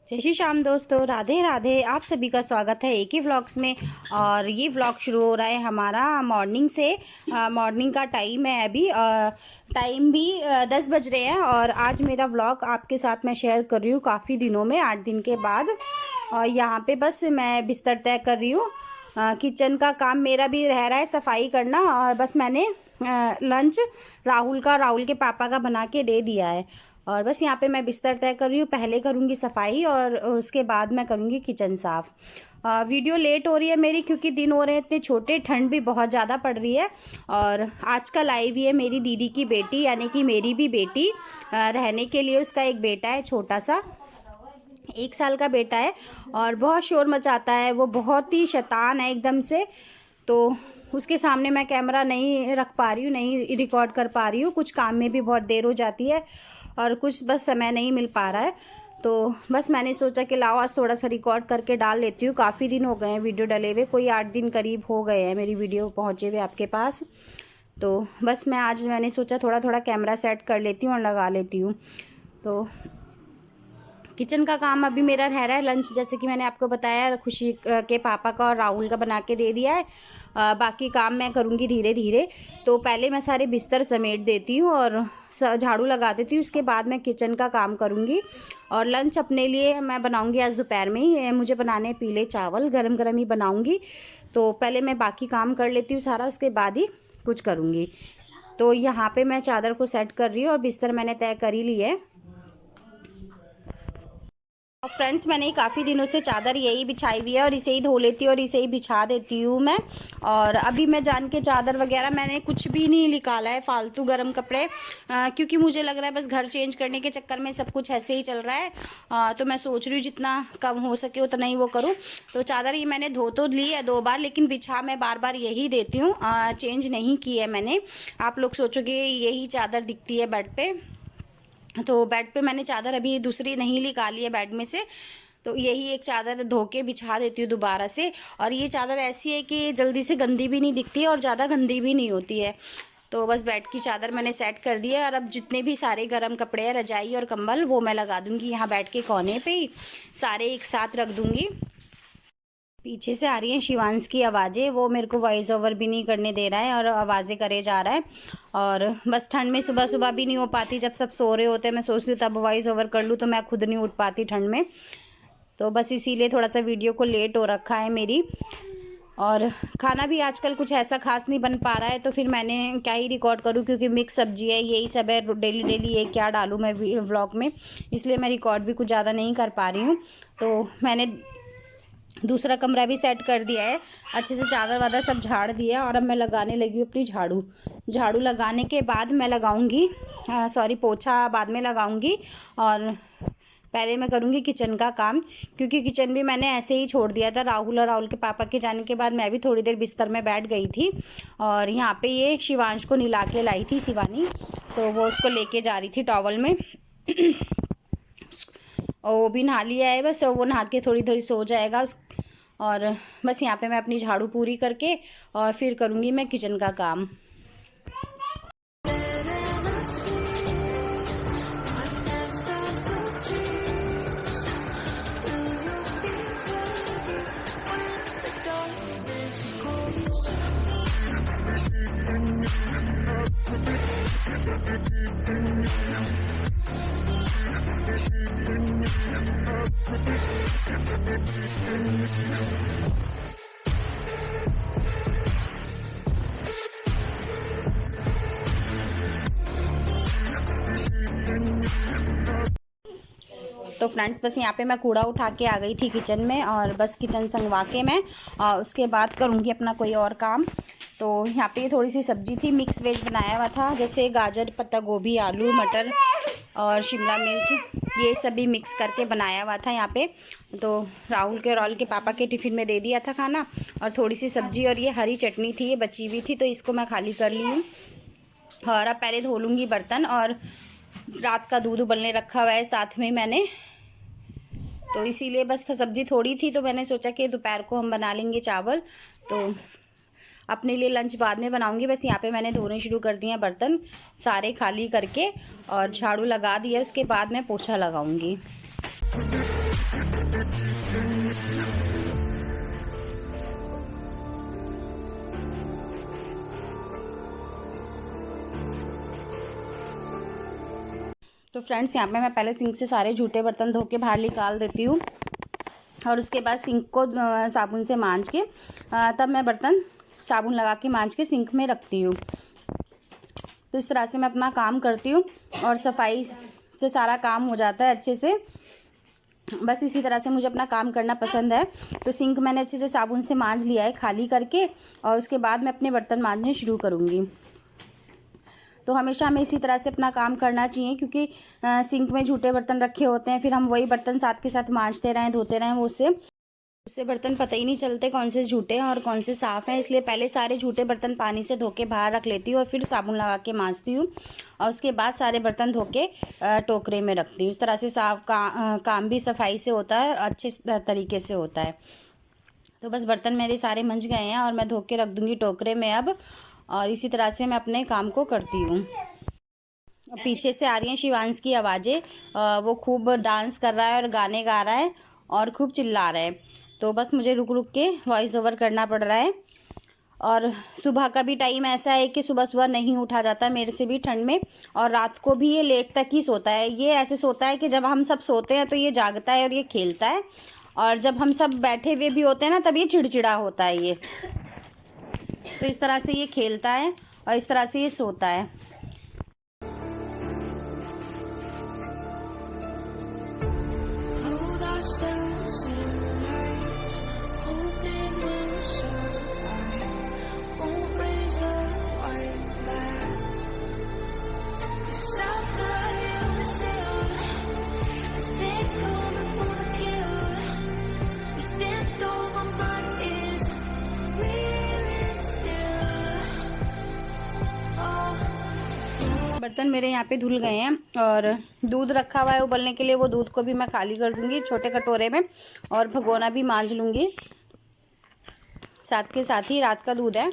जय श्री श्याम दोस्तों, राधे राधे। आप सभी का स्वागत है एक ही व्लॉग्स में। और ये व्लॉग शुरू हो रहा है हमारा मॉर्निंग से। मॉर्निंग का टाइम है अभी, टाइम भी 10 बज रहे हैं। और आज मेरा व्लॉग आपके साथ मैं शेयर कर रही हूँ काफ़ी दिनों में, 8 दिन के बाद। और यहाँ पे बस मैं बिस्तर तय कर रही हूँ। किचन का काम मेरा भी रह रहा है, सफाई करना। और बस मैंने लंच राहुल के पापा का बना के दे दिया है। और बस यहाँ पे मैं बिस्तर तय कर रही हूँ। पहले करूँगी सफाई और उसके बाद मैं करूँगी किचन साफ़। वीडियो लेट हो रही है मेरी क्योंकि दिन हो रहे हैं इतने छोटे, ठंड भी बहुत ज़्यादा पड़ रही है। और आज का लाइव ही है मेरी दीदी की बेटी, यानी कि मेरी भी बेटी रहने के लिए। उसका एक बेटा है, छोटा सा 1 साल का बेटा है। और बहुत शोर मचाता है, वो बहुत ही शैतान है एकदम से। तो उसके सामने मैं कैमरा नहीं रख पा रही हूँ, नहीं रिकॉर्ड कर पा रही हूँ। कुछ काम में भी बहुत देर हो जाती है और कुछ बस समय नहीं मिल पा रहा है। तो बस मैंने सोचा कि लाओ आज थोड़ा सा रिकॉर्ड करके डाल लेती हूँ। काफ़ी दिन हो गए हैं वीडियो डले हुए, कोई 8 दिन करीब हो गए हैं मेरी वीडियो पहुँचे हुए आपके पास। तो बस मैंने सोचा थोड़ा थोड़ा कैमरा सेट कर लेती हूँ और लगा लेती हूँ। तो किचन का काम अभी मेरा रह रहा है। लंच जैसे कि मैंने आपको बताया, खुशी के पापा का और राहुल का बना के दे दिया है। बाकी काम मैं करूँगी धीरे धीरे। तो पहले मैं सारे बिस्तर समेट देती हूँ और झाड़ू लगा देती हूँ। उसके बाद मैं किचन का काम करूँगी। और लंच अपने लिए मैं बनाऊँगी आज दोपहर में ही। मुझे बनाने पीले चावल, गरम गरम ही बनाऊँगी। तो पहले मैं बाकी काम कर लेती हूँ सारा, उसके बाद ही कुछ करूँगी। तो यहाँ पर मैं चादर को सेट कर रही हूँ और बिस्तर मैंने तय कर ही ली है। और फ्रेंड्स, मैंने काफ़ी दिनों से चादर यही बिछाई हुई है और इसे ही धो लेती हूँ और इसे ही बिछा देती हूँ मैं। और अभी मैं जान के चादर वगैरह मैंने कुछ भी नहीं निकाला है, फालतू गर्म कपड़े, क्योंकि मुझे लग रहा है बस घर चेंज करने के चक्कर में सब कुछ ऐसे ही चल रहा है। तो मैं सोच रही हूँ जितना कम हो सके उतना ही वो करूँ। तो चादर ये मैंने धो तो ली है 2 बार, लेकिन बिछा मैं बार बार यही देती हूँ, चेंज नहीं की है मैंने। आप लोग सोचोगे यही चादर दिखती है बेड पे, तो बेड पे मैंने चादर अभी दूसरी नहीं निकाली है बेड में से। तो यही एक चादर धो के बिछा देती हूँ दोबारा से। और ये चादर ऐसी है कि जल्दी से गंदी भी नहीं दिखती है और ज़्यादा गंदी भी नहीं होती है। तो बस बेड की चादर मैंने सेट कर दी है। और अब जितने भी सारे गर्म कपड़े हैं, रजाई और कंबल, वो मैं लगा दूँगी यहाँ बेड के कोने पे ही, सारे एक साथ रख दूँगी। पीछे से आ रही हैं शिवांश की आवाज़ें, वो मेरे को वॉइस ओवर भी नहीं करने दे रहा है और आवाज़ें करे जा रहा है। और बस ठंड में सुबह सुबह भी नहीं हो पाती, जब सब सो रहे होते हैं मैं सोचती हूँ तब वॉइस ओवर कर लूँ, तो मैं खुद नहीं उठ पाती ठंड में। तो बस इसीलिए थोड़ा सा वीडियो को लेट हो रखा है मेरी। और खाना भी आजकल कुछ ऐसा खास नहीं बन पा रहा है, तो फिर मैंने क्या ही रिकॉर्ड करूँ, क्योंकि मिक्स सब्जी है, यही सब है, डेली डेली ये क्या डालूँ मैं व्लॉग में, इसलिए मैं रिकॉर्ड भी कुछ ज़्यादा नहीं कर पा रही हूँ। तो मैंने दूसरा कमरा भी सेट कर दिया है, अच्छे से चादर वादर सब झाड़ दिया। और अब मैं लगाने लगी हूँ अपनी झाड़ू लगाने के बाद मैं लगाऊंगी, पोछा बाद में लगाऊंगी। और पहले मैं करूँगी किचन का काम, क्योंकि किचन भी मैंने ऐसे ही छोड़ दिया था। राहुल के पापा के जाने के बाद मैं भी थोड़ी देर बिस्तर में बैठ गई थी। और यहाँ पे ये शिवांश को नहला के लाई थी शिवानी, तो वो उसको लेके जा रही थी टॉवल में। और वो भी नहा लिया है, बस वो नहा के थोड़ी थोड़ी सो जाएगा और बस यहाँ पे मैं अपनी झाड़ू पूरी करके और फिर करूँगी मैं किचन का काम। तो फ्रेंड्स, बस यहाँ पे मैं कूड़ा उठा के आ गई थी किचन में, और बस किचन संगवा के मैं उसके बाद करूँगी अपना कोई और काम। तो यहाँ पे थोड़ी सी सब्जी थी, मिक्स वेज बनाया हुआ था, जैसे गाजर, पत्ता गोभी, आलू, मटर और शिमला मिर्च, ये सभी मिक्स करके बनाया हुआ था यहाँ पे। तो राहुल के पापा के टिफ़िन में दे दिया था खाना। और थोड़ी सी सब्जी और ये हरी चटनी थी, ये बची हुई थी, तो इसको मैं खाली कर ली हूँ। और अब पहले धो लूँगी बर्तन, और रात का दूध उबलने रखा हुआ है साथ में मैंने, तो इसीलिए बस सब्जी थोड़ी थी, तो मैंने सोचा कि दोपहर को हम बना लेंगे चावल। तो अपने लिए लंच बाद में बनाऊंगी। बस यहाँ पे मैंने धोने शुरू कर दिए हैं बर्तन सारे खाली करके, और झाड़ू लगा दिया, उसके बाद मैं पोछा लगाऊंगी। तो फ्रेंड्स यहाँ पे मैं पहले सिंक से सारे झूठे बर्तन धो के बाहर निकाल देती हूँ और उसके बाद सिंक को साबुन से मांज के तब मैं बर्तन साबुन लगा के मांज के सिंक में रखती हूँ। तो इस तरह से मैं अपना काम करती हूँ और सफाई से सारा काम हो जाता है अच्छे से। बस इसी तरह से मुझे अपना काम करना पसंद है। तो सिंक मैंने अच्छे से साबुन से मांज लिया है खाली करके और उसके बाद मैं अपने बर्तन मांजने शुरू करूँगी। तो हमेशा हमें इसी तरह से अपना काम करना चाहिए, क्योंकि सिंक में झूठे बर्तन रखे होते हैं, फिर हम वही बर्तन साथ के साथ मांजते रहें धोते रहें, वो उससे बर्तन पता ही नहीं चलते कौन से झूठे हैं और कौन से साफ़ हैं। इसलिए पहले सारे झूठे बर्तन पानी से धो के बाहर रख लेती हूँ और फिर साबुन लगा के मांजती हूँ और उसके बाद सारे बर्तन धो के टोकरे में रखती हूँ। इस तरह से काम भी सफाई से होता है, अच्छे तरीके से होता है। तो बस बर्तन मेरे सारे मंज गए हैं और मैं धो के रख दूँगी टोकरे में अब, और इसी तरह से मैं अपने काम को करती हूँ। पीछे से आ रही हैं शिवांश की आवाज़ें, वो खूब डांस कर रहा है और गाने गा रहा है और खूब चिल्ला रहा है। तो बस मुझे रुक रुक के वॉइस ओवर करना पड़ रहा है। और सुबह का भी टाइम ऐसा है कि सुबह सुबह नहीं उठा जाता मेरे से भी ठंड में, और रात को भी ये लेट तक ही सोता है। ये ऐसे सोता है कि जब हम सब सोते हैं तो ये जागता है और ये खेलता है, और जब हम सब बैठे हुए भी होते हैं ना तब ये चिड़चिड़ा होता है ये। तो इस तरह से ये खेलता है और इस तरह से ये सोता है। बर्तन मेरे यहाँ पे धुल गए हैं और दूध रखा हुआ है उबलने के लिए, वो दूध को भी मैं खाली कर दूँगी छोटे कटोरे में, और भगोना भी मांज लूँगी। साथ के साथ ही रात का दूध है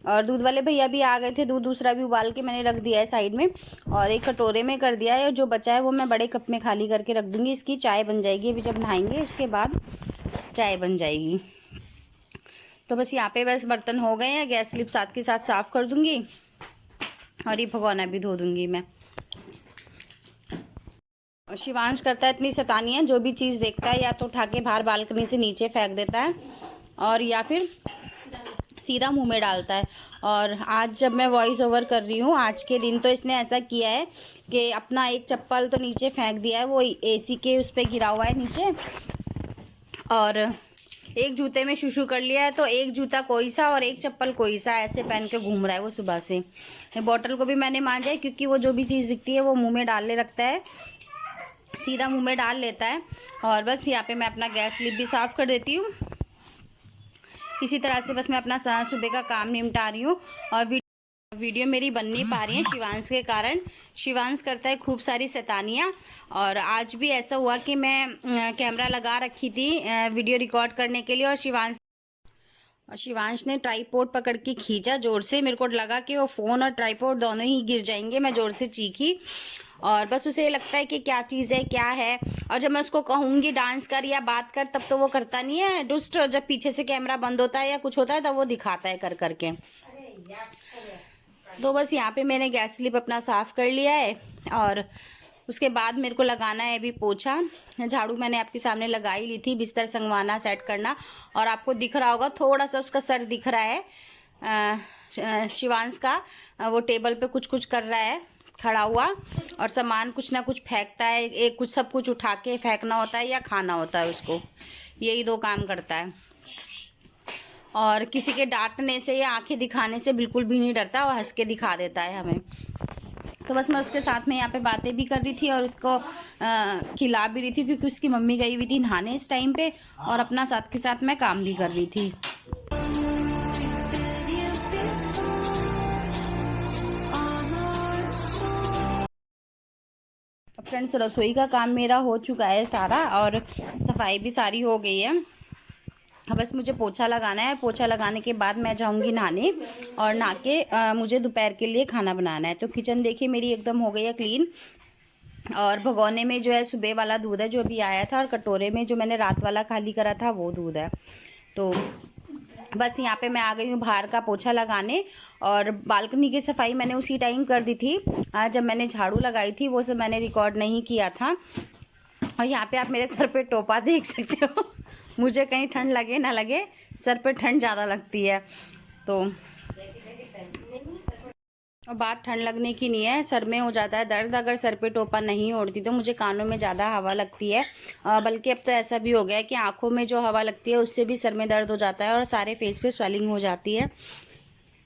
और दूध वाले भैया भी आ गए थे, दूध दूसरा भी उबाल के मैंने रख दिया है साइड में और एक कटोरे में कर दिया है। और जो बचा है वो मैं बड़े कप में खाली करके रख दूँगी। इसकी चाय बन जाएगी, अभी जब नहाएंगे उसके बाद चाय बन जाएगी। तो बस यहाँ पे बस बर्तन हो गए हैं, गैस स्लिप साथ के साथ साफ़ कर दूँगी और ये भगोना भी धो दूँगी मैं। और शिवांश करता है इतनी शैतानी है, जो भी चीज़ देखता है या तो उठा के बाहर बालकनी से नीचे फेंक देता है और या फिर सीधा मुंह में डालता है। और आज जब मैं वॉइस ओवर कर रही हूँ आज के दिन, तो इसने ऐसा किया है कि अपना एक चप्पल तो नीचे फेंक दिया है, वो एसी के उस पर गिरा हुआ है नीचे, और एक जूते में शूशू कर लिया है। तो एक जूता कोई सा और एक चप्पल कोई सा ऐसे पहन के घूम रहा है वो सुबह से। बॉटल को भी मैंने मांजा है, क्योंकि वो जो भी चीज़ दिखती है वो मुंह में डालने रखता है, सीधा मुंह में डाल लेता है। और बस यहाँ पे मैं अपना गैस स्लिप भी साफ़ कर देती हूँ। इसी तरह से बस मैं अपना सुबह का काम निपटा रही हूँ। और वीडियो मेरी बन नहीं पा रही है शिवांश के कारण। शिवांश करता है खूब सारी शैतानियाँ, और आज भी ऐसा हुआ कि मैं कैमरा लगा रखी थी वीडियो रिकॉर्ड करने के लिए, और शिवांश ने ट्राईपोड पकड़ के खींचा जोर से। मेरे को लगा कि वो फ़ोन और ट्राईपोड दोनों ही गिर जाएंगे, मैं जोर से चीखी। और बस उसे लगता है कि क्या चीज़ है क्या है, और जब मैं उसको कहूँगी डांस कर या बात कर तब तो वो करता नहीं है दुष्ट। जब पीछे से कैमरा बंद होता है या कुछ होता है तब वो दिखाता है कर करके। तो बस यहाँ पे मैंने गैस स्लिप अपना साफ़ कर लिया है, और उसके बाद मेरे को लगाना है अभी पोछा। झाड़ू मैंने आपके सामने लगा ही ली थी, बिस्तर संगवाना सेट करना, और आपको दिख रहा होगा थोड़ा सा उसका सर दिख रहा है शिवांश का। वो टेबल पे कुछ कुछ कर रहा है खड़ा हुआ, और सामान कुछ ना कुछ फेंकता है। एक कुछ सब कुछ उठा के फेंकना होता है या खाना होता है उसको, यही दो काम करता है। और किसी के डांटने से या आंखें दिखाने से बिल्कुल भी नहीं डरता, वो हंस के दिखा देता है हमें। तो बस मैं उसके साथ में यहाँ पे बातें भी कर रही थी और उसको खिला भी रही थी, क्योंकि उसकी मम्मी गई हुई थी नहाने इस टाइम पे, और अपना साथ के साथ मैं काम भी कर रही थी। फ्रेंड्स रसोई का काम मेरा हो चुका है सारा, और सफाई भी सारी हो गई है। बस मुझे पोछा लगाना है। पोछा लगाने के बाद मैं जाऊंगी नहाने, और नहा के मुझे दोपहर के लिए खाना बनाना है। तो किचन देखिए मेरी एकदम हो गई है क्लीन, और भगोने में जो है सुबह वाला दूध है जो अभी आया था, और कटोरे में जो मैंने रात वाला खाली करा था वो दूध है। तो बस यहाँ पे मैं आ गई हूँ बाहर का पोछा लगाने, और बालकनी की सफाई मैंने उसी टाइम कर दी थी जब मैंने झाड़ू लगाई थी, वो सब मैंने रिकॉर्ड नहीं किया था। और यहाँ पे आप मेरे सर पे टोपा देख सकते हो। मुझे कहीं ठंड लगे ना लगे, सर पे ठंड ज़्यादा लगती है। तो और बात ठंड लगने की नहीं है, सर में हो जाता है दर्द। अगर सर पे टोपा नहीं ओढ़ती तो मुझे कानों में ज़्यादा हवा लगती है, बल्कि अब तो ऐसा भी हो गया है कि आंखों में जो हवा लगती है उससे भी सर में दर्द हो जाता है और सारे फेस पे स्वेलिंग हो जाती है।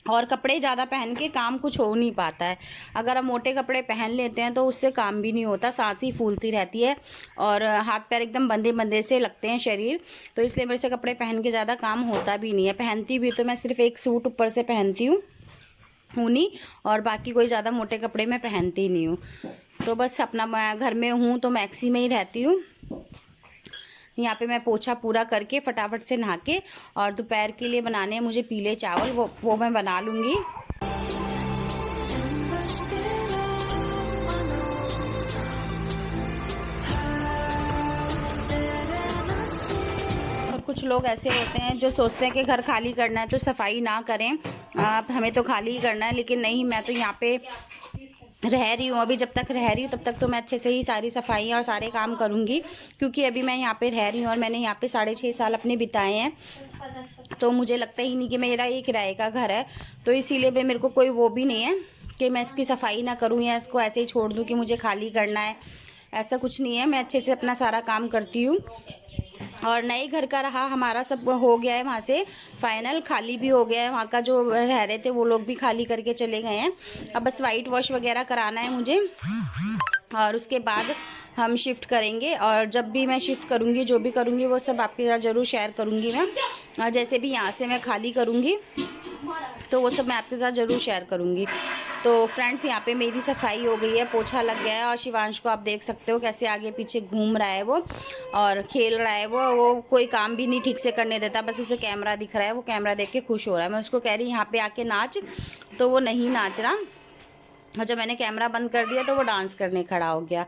और कपड़े ज़्यादा पहन के काम कुछ हो नहीं पाता है। अगर हम मोटे कपड़े पहन लेते हैं तो उससे काम भी नहीं होता, सांस ही फूलती रहती है और हाथ पैर एकदम बंदे बंदे से लगते हैं शरीर। तो इसलिए मेरे से कपड़े पहन के ज़्यादा काम होता भी नहीं है। पहनती भी तो मैं सिर्फ एक सूट ऊपर से पहनती हूँ ऊनी, और बाकी कोई ज़्यादा मोटे कपड़े मैं पहनती नहीं हूँ। तो बस अपना मैं घर में हूँ तो मैक्सी में ही रहती हूँ। यहाँ पे मैं पोछा पूरा करके फटाफट से नहा के, और दोपहर के लिए बनाने हैं मुझे पीले चावल, वो मैं बना लूँगी। और कुछ लोग ऐसे होते हैं जो सोचते हैं कि घर खाली करना है तो सफाई ना करें, हमें तो खाली ही करना है। लेकिन नहीं, मैं तो यहाँ पे रह रही हूँ, अभी जब तक रह रही हूँ तब तक तो मैं अच्छे से ही सारी सफाई और सारे काम करूँगी, क्योंकि अभी मैं यहाँ पे रह रही हूँ और मैंने यहाँ पे 6.5 साल अपने बिताए हैं। तो मुझे लगता ही नहीं कि मेरा ये किराए का घर है, तो इसीलिए भी मेरे को कोई वो भी नहीं है कि मैं इसकी सफाई ना करूँ या इसको ऐसे ही छोड़ दूँ कि मुझे खाली करना है। ऐसा कुछ नहीं है, मैं अच्छे से अपना सारा काम करती हूँ। और नए घर का रहा, हमारा सब हो गया है वहाँ से फाइनल, खाली भी हो गया है। वहाँ का जो रह रहे थे वो लोग भी खाली करके चले गए हैं। अब बस वाइट वॉश वगैरह कराना है मुझे, और उसके बाद हम शिफ्ट करेंगे। और जब भी मैं शिफ्ट करूँगी, जो भी करूँगी वो सब आपके साथ ज़रूर शेयर करूँगी मैं। जैसे भी यहाँ से मैं खाली करूँगी तो वो सब मैं आपके साथ ज़रूर शेयर करूँगी। तो फ्रेंड्स, यहाँ पे मेरी सफाई हो गई है, पोछा लग गया है, और शिवांश को आप देख सकते हो कैसे आगे पीछे घूम रहा है वो और खेल रहा है। वो कोई काम भी नहीं ठीक से करने देता, बस उसे कैमरा दिख रहा है, वो कैमरा देख के खुश हो रहा है। मैं उसको कह रही यहाँ पे आके नाच, तो वो नहीं नाच रहा। और जब मैंने कैमरा बंद कर दिया तो वो डांस करने खड़ा हो गया।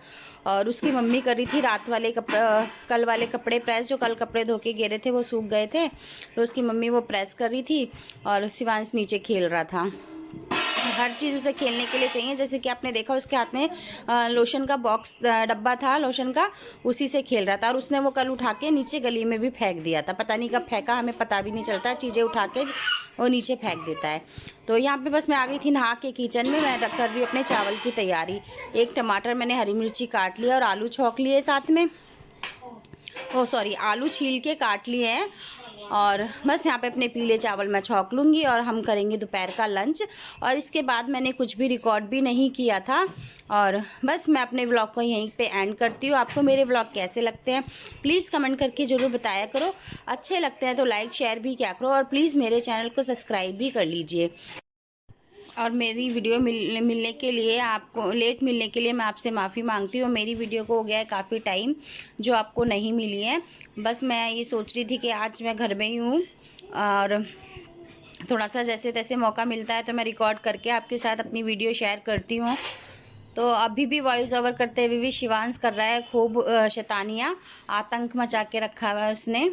और उसकी मम्मी कर रही थी रात वाले कल वाले कपड़े प्रेस, जो कल कपड़े धो के गिरे थे वो सूख गए थे, तो उसकी मम्मी वो प्रेस कर रही थी और शिवांश नीचे खेल रहा था। हर चीज़ उसे खेलने के लिए चाहिए। जैसे कि आपने देखा उसके हाथ में लोशन का बॉक्स डब्बा था लोशन का, उसी से खेल रहा था। और उसने वो कल उठा के नीचे गली में भी फेंक दिया था, पता नहीं कब फेंका, हमें पता भी नहीं चलता, चीज़ें उठा के वो नीचे फेंक देता है। तो यहाँ पे बस मैं आ गई थी नहा के किचन में, मैं कर रही हूँ अपने चावल की तैयारी। एक टमाटर मैंने हरी मिर्ची काट लिया और आलू छौंक लिए साथ में, आलू छील के काट लिए हैं। और बस यहाँ पे अपने पीले चावल मैं छौंक लूँगी और हम करेंगे दोपहर का लंच। और इसके बाद मैंने कुछ भी रिकॉर्ड भी नहीं किया था, और बस मैं अपने व्लॉग को यहीं पे एंड करती हूँ। आपको मेरे व्लॉग कैसे लगते हैं प्लीज़ कमेंट करके ज़रूर बताया करो। अच्छे लगते हैं तो लाइक शेयर भी किया करो, और प्लीज़ मेरे चैनल को सब्सक्राइब भी कर लीजिए। और मेरी वीडियो मिलने के लिए, आपको लेट मिलने के लिए मैं आपसे माफ़ी मांगती हूँ। मेरी वीडियो को हो गया है काफ़ी टाइम जो आपको नहीं मिली है। बस मैं ये सोच रही थी कि आज मैं घर में ही हूँ और थोड़ा सा जैसे तैसे मौका मिलता है तो मैं रिकॉर्ड करके आपके साथ अपनी वीडियो शेयर करती हूँ। तो अभी भी वॉइस ओवर करते हुए भी शिवांश कर रहा है खूब शैतानियाँ, आतंक मचा के रखा हुआ है उसने।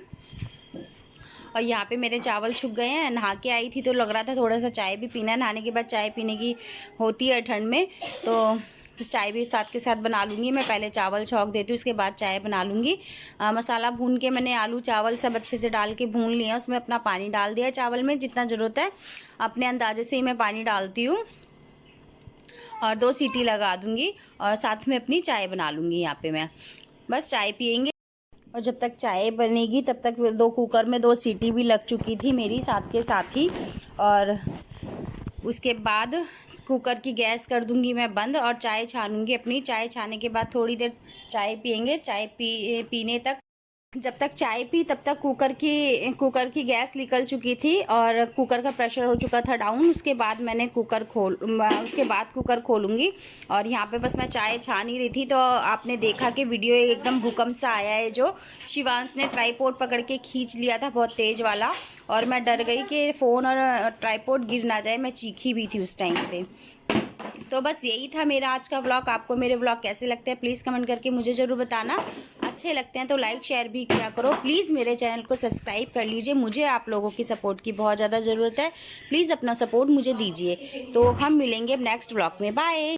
और यहाँ पे मेरे चावल छुप गए हैं। नहा के आई थी तो लग रहा था थोड़ा सा चाय भी पीना है, नहाने के बाद चाय पीने की होती है ठंड में, तो चाय भी साथ के साथ बना लूँगी। मैं पहले चावल छौंक देती हूँ, उसके बाद चाय बना लूँगी। मसाला भून के मैंने आलू चावल सब अच्छे से डाल के भून लिया, उसमें अपना पानी डाल दिया चावल में, जितना ज़रूरत है अपने अंदाजे से ही मैं पानी डालती हूँ। और 2 सीटी लगा दूँगी और साथ में अपनी चाय बना लूँगी। यहाँ पे मैं बस चाय पियेंगे, और जब तक चाय बनेगी तब तक 2 कुकर में 2 सीटी भी लग चुकी थी मेरी साथ के साथ ही। और उसके बाद कुकर की गैस कर दूंगी मैं बंद और चाय छानूंगी अपनी। चाय छाने के बाद थोड़ी देर चाय पियेंगे। चाय पीने तक, जब तक चाय पी तब तक कुकर की गैस निकल चुकी थी और कुकर का प्रेशर हो चुका था डाउन। उसके बाद कुकर खोलूंगी। और यहाँ पे बस मैं चाय छान ही रही थी तो आपने देखा कि वीडियो एकदम भूकंप सा आया है, जो शिवांश ने ट्राइपॉड पकड़ के खींच लिया था बहुत तेज़ वाला, और मैं डर गई कि फ़ोन और ट्राइपॉड गिर ना जाए। मैं चीखी भी थी उस टाइम पे। तो बस यही था मेरा आज का व्लॉग। आपको मेरे व्लॉग कैसे लगते हैं प्लीज़ कमेंट करके मुझे ज़रूर बताना। अच्छे लगते हैं तो लाइक शेयर भी किया करो। प्लीज़ मेरे चैनल को सब्सक्राइब कर लीजिए, मुझे आप लोगों की सपोर्ट की बहुत ज़्यादा ज़रूरत है। प्लीज़ अपना सपोर्ट मुझे दीजिए। तो हम मिलेंगे नेक्स्ट व्लॉग में, बाय।